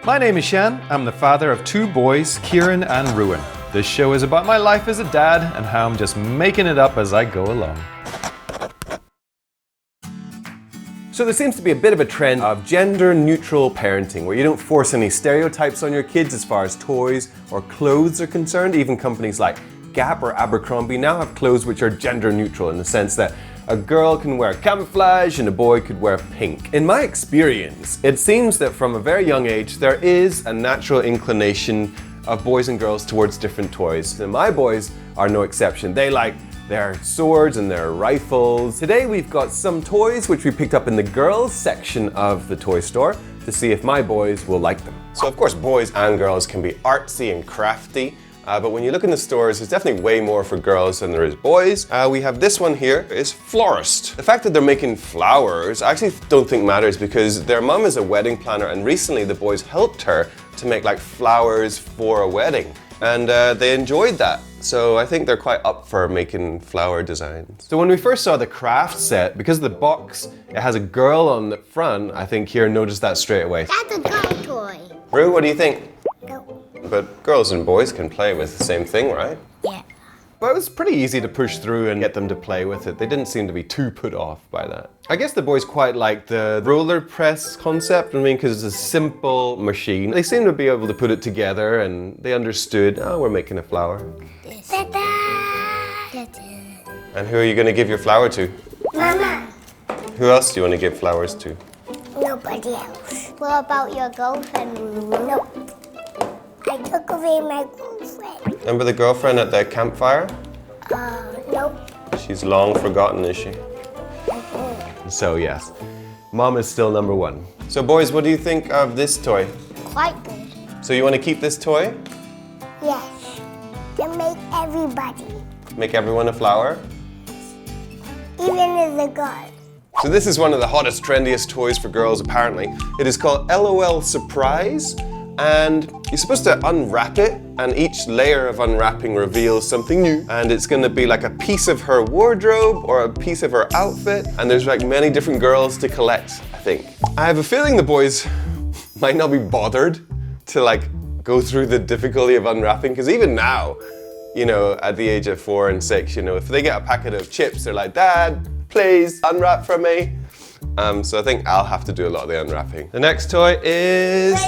My name is Shan. I'm the father of 2 boys, Kieran and Ruin. This show is about my life as a dad and how I'm just making it up as I go along. So there seems to be a bit of a trend of gender-neutral parenting, where you don't force any stereotypes on your kids as far as toys or clothes are concerned. Even companies like Gap or Abercrombie now have clothes which are gender-neutral in the sense that a girl can wear camouflage and a boy could wear pink. In my experience, it seems that from a very young age there is a natural inclination of boys and girls towards different toys. And my boys are no exception. They like their swords and their rifles. Today we've got some toys which we picked up in the girls section of the toy store to see if my boys will like them. So of course boys and girls can be artsy and crafty, but when you look in the stores there's definitely way more for girls than there is boys. We have this one here, is florist. The fact that they're making flowers I actually don't think matters because their mum is a wedding planner and recently the boys helped her to make like flowers for a wedding. And they enjoyed that. So I think they're quite up for making flower designs. So when we first saw the craft set, because the box, it has a girl on the front, I think Kieran noticed that straight away. That's a girl toy. Rue, what do you think? No. But girls and boys can play with the same thing, right? Yeah. But it was pretty easy to push through and get them to play with it. They didn't seem to be too put off by that. I guess the boys quite like the roller press concept, because it's a simple machine. They seem to be able to put it together and they understood, oh, we're making a flower. And who are you going to give your flower to? Mama. Who else do you want to give flowers to? Nobody else. What about your girlfriend? Nope. I took away my girlfriend. Remember the girlfriend at the campfire? Nope. She's long forgotten, is she? So yes, Mom is still number 1. So boys, what do you think of this toy? Quite good. So you want to keep this toy? Yes. To make everybody. Make everyone a flower? Even as a girl. So this is one of the hottest, trendiest toys for girls apparently. It is called LOL Surprise. And you're supposed to unwrap it, and each layer of unwrapping reveals something new. And it's gonna be like a piece of her wardrobe or a piece of her outfit. And there's like many different girls to collect, I think. I have a feeling the boys might not be bothered to like go through the difficulty of unwrapping, because even now, at the age of 4 and 6, if they get a packet of chips, they're like, Dad, please unwrap for me. So I think I'll have to do a lot of the unwrapping. The next toy is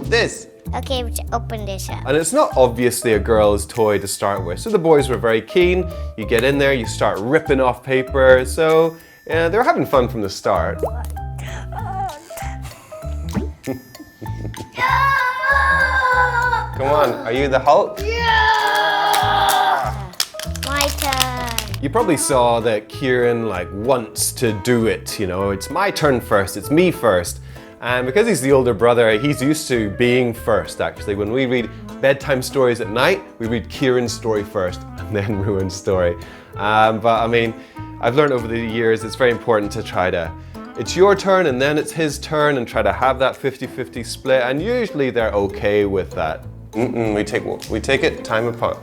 this. Okay, we should open this up. And it's not obviously a girl's toy to start with. So the boys were very keen. You get in there, you start ripping off paper. So they were having fun from the start. Come on, are you the Hulk? My turn. You probably saw that Kieran wants to do it, it's my turn first, it's me first. And because he's the older brother, he's used to being first actually. When we read bedtime stories at night, we read Kieran's story first and then Ruin's story. But I've learned over the years it's very important to it's your turn and then it's his turn and try to have that 50-50 split, and usually they're okay with that. We take it time apart.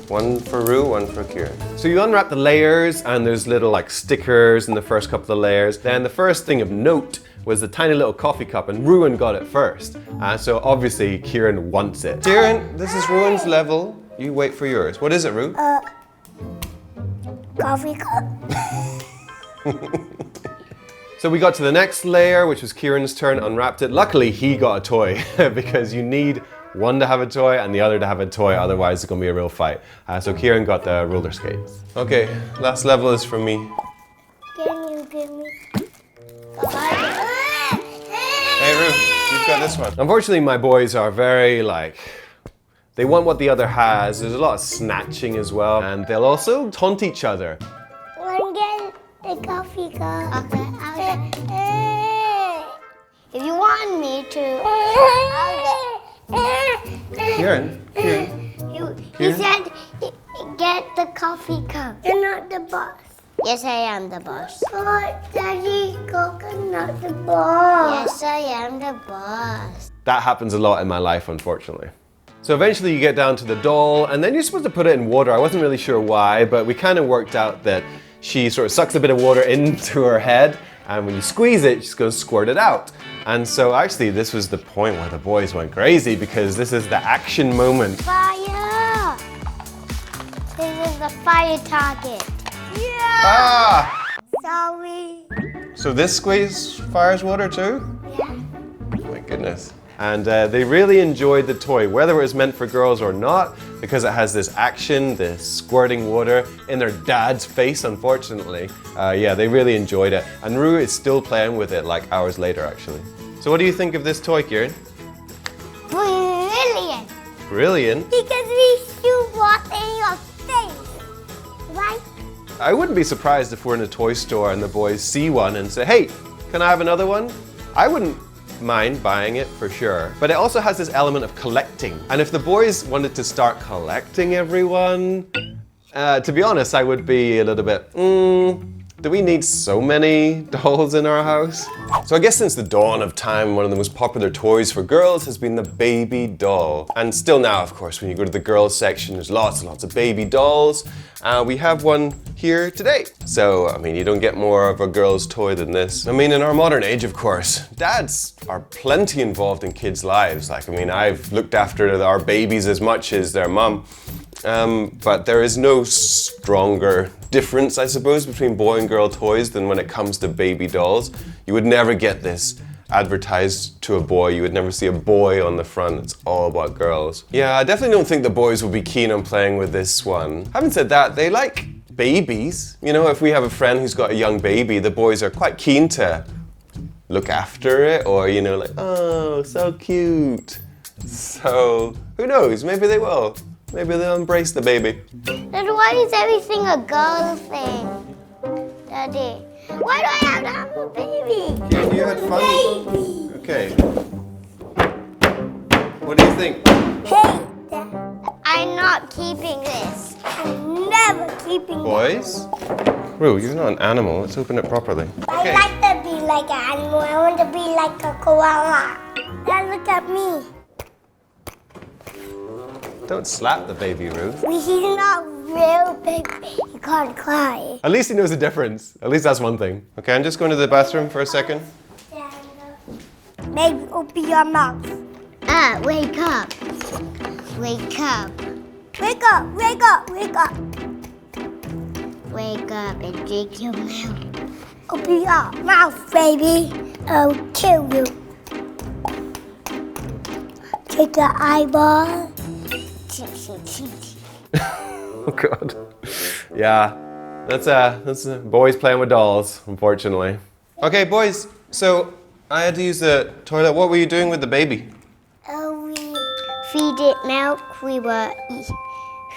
One for Rue, one for Kieran. So you unwrap the layers and there's little stickers in the first couple of layers. Then the first thing of note was the tiny little coffee cup, and Ruin got it first. So obviously Kieran wants it. Kieran, this is Ruin's level. You wait for yours. What is it, Rue? Coffee cup. So we got to the next layer, which was Kieran's turn, unwrapped it. Luckily he got a toy because you need one to have a toy and the other to have a toy, otherwise it's gonna be a real fight. So Kieran got the roller skates. Okay, last level is for me. Can you give me? Hey Rue, you've got this one. Unfortunately my boys are very they want what the other has. There's a lot of snatching as well, and they'll also taunt each other. One get the coffee cup. Okay. If you want me to, Kieran. He said get the coffee cup. You're not the boss. Yes, I am the boss. But Daddy, not the boss. Yes, I am the boss. That happens a lot in my life, unfortunately. So eventually you get down to the doll, and then you're supposed to put it in water. I wasn't really sure why, but we kind of worked out that she sort of sucks a bit of water into her head, and when you squeeze it, she's going to squirt it out. And so actually this was the point where the boys went crazy because this is the action moment. Fire! This is the fire target. Yeah! Ah! Sorry. So this squeeze fires water too? Yeah. My goodness. And they really enjoyed the toy, whether it was meant for girls or not, because it has this action, this squirting water in their dad's face, unfortunately. Yeah, they really enjoyed it. And Rue is still playing with it like hours later, actually. So what do you think of this toy, Kieran? Brilliant. Brilliant. Because we shoot water in your face. Right? I wouldn't be surprised if we're in a toy store and the boys see one and say, hey, can I have another one? I wouldn't mind buying it for sure. But it also has this element of collecting. And if the boys wanted to start collecting everyone, to be honest, I would be a little bit, do we need so many dolls in our house? So I guess since the dawn of time, one of the most popular toys for girls has been the baby doll. And still now, of course, when you go to the girls section, there's lots and lots of baby dolls. We have one here today. So, I mean, you don't get more of a girl's toy than this. I mean, in our modern age, of course, dads are plenty involved in kids' lives. Like, I mean, I've looked after our babies as much as their mum. But there is no stronger difference, I suppose, between boy and girl toys than when it comes to baby dolls. You would never get this advertised to a boy. You would never see a boy on the front. It's all about girls. Yeah, I definitely don't think the boys will be keen on playing with this one. Having said that, they like babies. You know, if we have a friend who's got a young baby, the boys are quite keen to look after it, or, you know, like, oh, so cute. So, who knows? Maybe they will. Maybe they'll embrace the baby. Then why is everything a girl thing, Daddy? Why do I have to have a baby? Yeah, you had fun. Baby. Okay. What do you think? Hey, Dad. I'm not keeping this. I'm never keeping Boys? Rue, you're not an animal. Let's open it properly. I like to be like an animal. I want to be like a koala. Dad, look at me. Don't slap the baby, Rue. He's not real baby. He can't cry. At least he knows the difference. At least that's one thing. Okay, I'm just going to the bathroom for a second. Baby, open your mouth. Wake up. Wake up. Wake up, wake up, wake up. Wake up and drink your milk. Open your mouth, baby. I'll kill you. Take the eyeball. Oh God. Yeah, that's boys playing with dolls, unfortunately. Okay, boys. So I had to use the toilet. What were you doing with the baby? We feed it milk. We were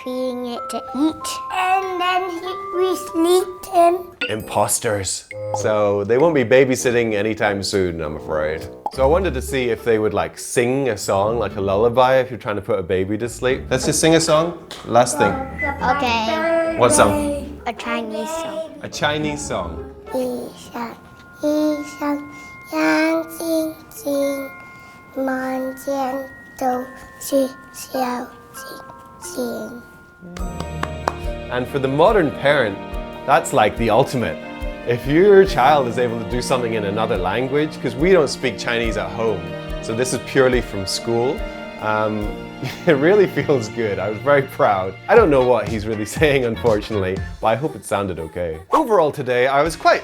feeding it to eat, and then we sleeped him. Imposters. So they won't be babysitting anytime soon, I'm afraid. So I wanted to see if they would like sing a song, like a lullaby, if you're trying to put a baby to sleep. Let's just sing a song. Last thing. Okay. What song? A Chinese song. A Chinese song. 一闪一闪亮晶晶，满天都是小星星。 And for the modern parent, that's like the ultimate. If your child is able to do something in another language, because we don't speak Chinese at home, so this is purely from school, it really feels good. I was very proud. I don't know what he's really saying, unfortunately, but I hope it sounded okay. Overall today, I was quite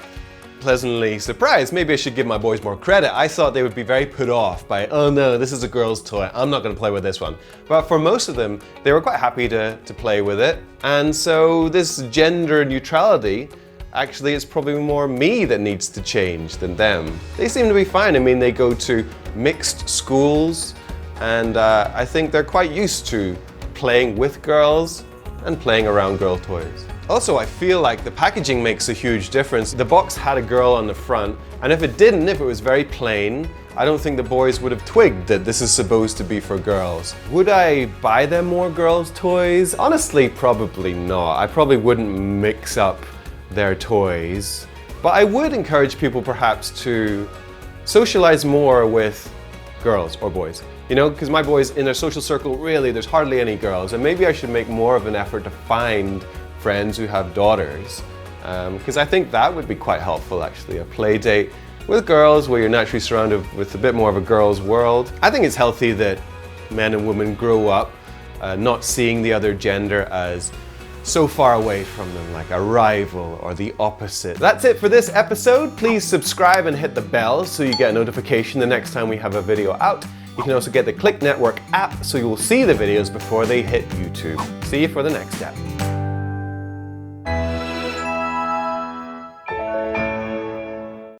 pleasantly surprised. Maybe I should give my boys more credit. I thought they would be very put off by, oh no, this is a girl's toy. I'm not going to play with this one. But for most of them, they were quite happy to play with it. And so this gender neutrality, actually it's probably more me that needs to change than them. They seem to be fine. I mean, they go to mixed schools, and I think they're quite used to playing with girls and playing around girl toys. Also, I feel like the packaging makes a huge difference. The box had a girl on the front, and if it didn't, if it was very plain, I don't think the boys would have twigged that this is supposed to be for girls. Would I buy them more girls' toys? Honestly, probably not. I probably wouldn't mix up their toys. But I would encourage people perhaps to socialize more with girls or boys. You know, because my boys, in their social circle, really, there's hardly any girls. And maybe I should make more of an effort to find friends who have daughters. Because I think that would be quite helpful, actually. A play date with girls, where you're naturally surrounded with a bit more of a girl's world. I think it's healthy that men and women grow up not seeing the other gender as so far away from them, like a rival or the opposite. That's it for this episode. Please subscribe and hit the bell so you get a notification the next time we have a video out. You can also get the Clicknetwork app so you will see the videos before they hit YouTube. See you for the next step.